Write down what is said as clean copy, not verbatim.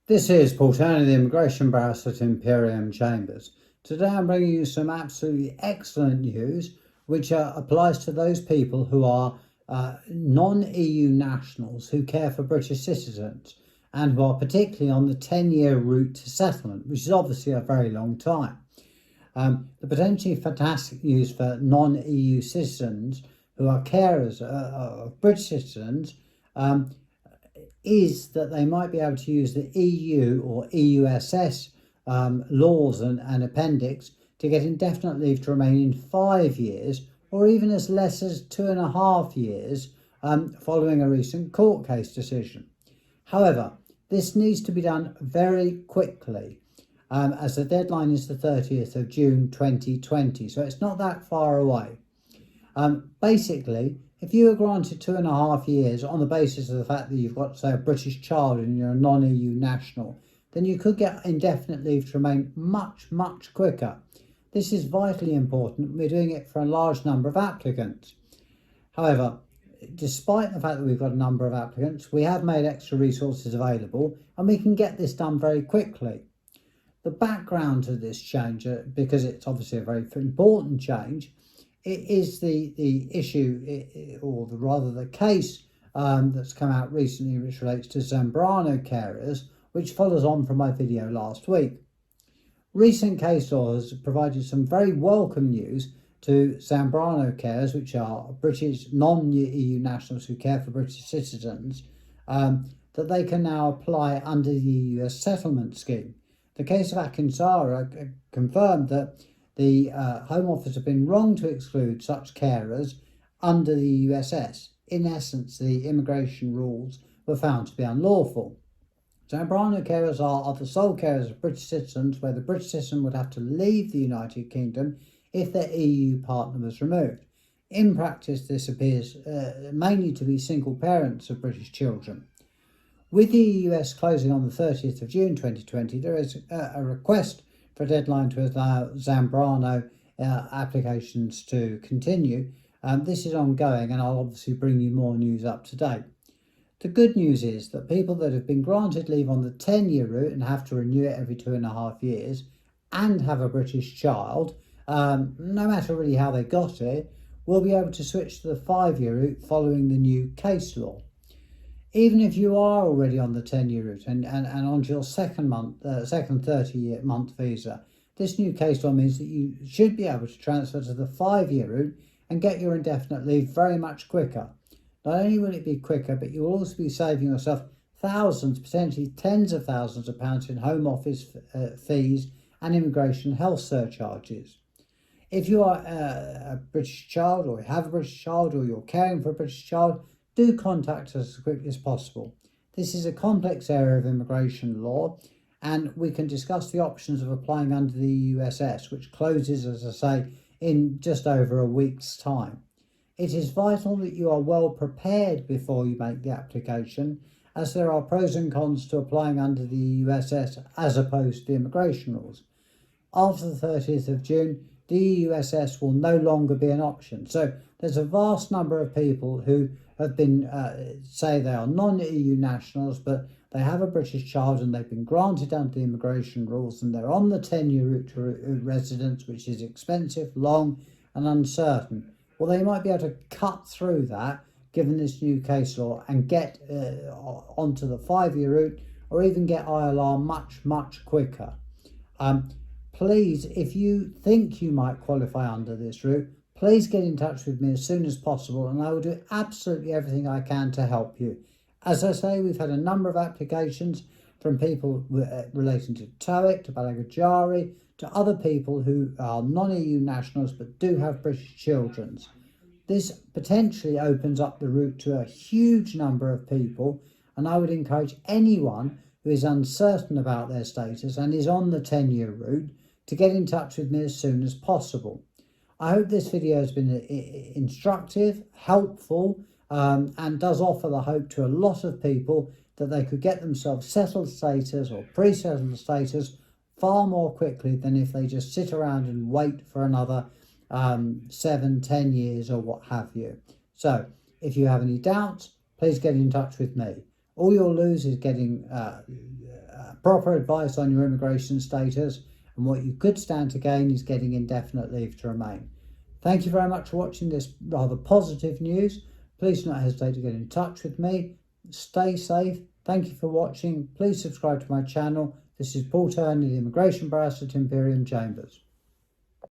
This is Paul Turney, the immigration barrister at Imperium Chambers. Today I'm bringing you some absolutely excellent news which applies to those people who are non-EU nationals who care for British citizens and who are particularly on the 10-year route to settlement, which is obviously a very long time. The potentially fantastic news for non-EU citizens who are carers of British citizens is that they might be able to use the EU or EUSS laws and appendix to get indefinite leave to remain in 5 years or even as less as 2.5 years following a recent court case decision. However, this needs to be done very quickly as the deadline is the 30th of June 2020, so it's not that far away. Basically, if you are granted 2.5 years on the basis of the fact that you've got, say, a British child and you're a non-EU national, then you could get indefinite leave to remain much quicker. This is vitally important. We're doing it for a large number of applicants. However, despite the fact that we've got a number of applicants, we have made extra resources available and we can get this done very quickly. The background to this change, because it's obviously a very important change, it is the issue, or rather the case that's come out recently, which relates to Zambrano carers, which follows on from my video last week. Recent case law has provided some very welcome news to Zambrano carers, which are British non-EU nationals who care for British citizens, that they can now apply under the EUSS settlement scheme. The case of Akinsanya confirmed that the Home Office have been wrong to exclude such carers under the EUSS. In essence, the immigration rules were found to be unlawful. Zambrano carers are the sole carers of British citizens, where the British citizen would have to leave the United Kingdom if their EU partner was removed. In practice, this appears mainly to be single parents of British children. With the EUSS closing on the 30th of June 2020, there is a request for a deadline to allow Zambrano applications to continue. This is ongoing and I'll obviously bring you more news up to date. The good news is that people that have been granted leave on the 10-year route and have to renew it every 2.5 years and have a British child, no matter really how they got it, will be able to switch to the 5-year route following the new case law. Even if you are already on the 10-year route and on your second 30-year month visa, this new case law means that you should be able to transfer to the 5-year route and get your indefinite leave very much quicker. Not only will it be quicker, but you'll also be saving yourself thousands, potentially tens of thousands of pounds in Home Office fees and immigration health surcharges. If you are a British child, or you have a British child, or you're caring for a British child, do contact us as quickly as possible. This is a complex area of immigration law, and we can discuss the options of applying under the EUSS, which closes, as I say, in just over a week's time. It is vital that you are well prepared before you make the application, as there are pros and cons to applying under the EUSS as opposed to the immigration rules. After the 30th of June, the EUSS will no longer be an option. So there's a vast number of people who have been, say they are non-EU nationals, but they have a British child and they've been granted under the immigration rules and they're on the 10-year route to residence, which is expensive, long and uncertain. Well, they might be able to cut through that, given this new case law, and get onto the 5-year route or even get ILR much quicker. Please, if you think you might qualify under this route, please get in touch with me as soon as possible and I will do absolutely everything I can to help you. As I say, we've had a number of applications from people relating to Toeic, to Balagajari, to other people who are non-EU nationals but do have British children. This potentially opens up the route to a huge number of people, and I would encourage anyone who is uncertain about their status and is on the 10-year route to get in touch with me as soon as possible. I hope this video has been instructive, helpful, and does offer the hope to a lot of people that they could get themselves settled status or pre-settled status far more quickly than if they just sit around and wait for another 7-10 years or what have you. So if you have any doubts, please get in touch with me. All you'll lose is getting proper advice on your immigration status, and what you could stand to gain is getting indefinite leave to remain. Thank you very much for watching this rather positive news. Please do not hesitate to get in touch with me. Stay safe. Thank you for watching. Please subscribe to my channel. This is Paul Turney, the Immigration Barrister at Imperial Chambers.